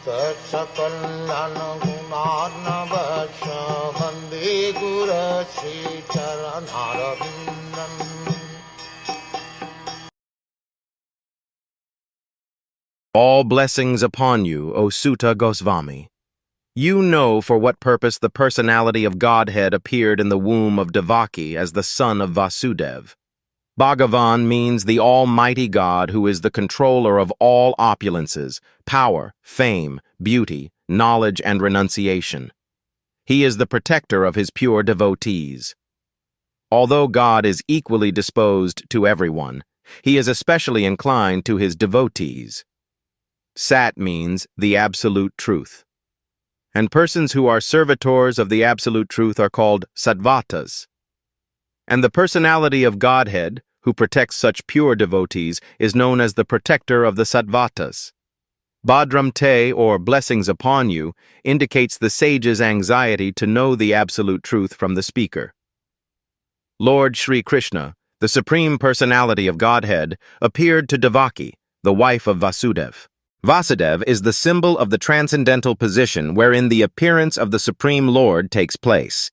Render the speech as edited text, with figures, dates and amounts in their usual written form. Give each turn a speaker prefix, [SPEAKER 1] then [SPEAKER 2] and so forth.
[SPEAKER 1] Sakalayan gunarnavasya Vande Guru Sri Charanaravindan.
[SPEAKER 2] All blessings upon you, O Suta Gosvami. You know for what purpose the personality of Godhead appeared in the womb of Devaki as the son of Vasudev. Bhagavan means the Almighty God who is the controller of all opulences, power, fame, beauty, knowledge, and renunciation. He is the protector of his pure devotees. Although God is equally disposed to everyone, he is especially inclined to his devotees. Sat means the absolute truth. And persons who are servitors of the absolute truth are called sattvatas. And the personality of Godhead, who protects such pure devotees, is known as the protector of the sattvatas. Bhadram te, or blessings upon you, indicates the sage's anxiety to know the absolute truth from the speaker. Lord Sri Krishna, the Supreme Personality of Godhead, appeared to Devaki, the wife of Vasudev. Vasudev is the symbol of the transcendental position wherein the appearance of the Supreme Lord takes place.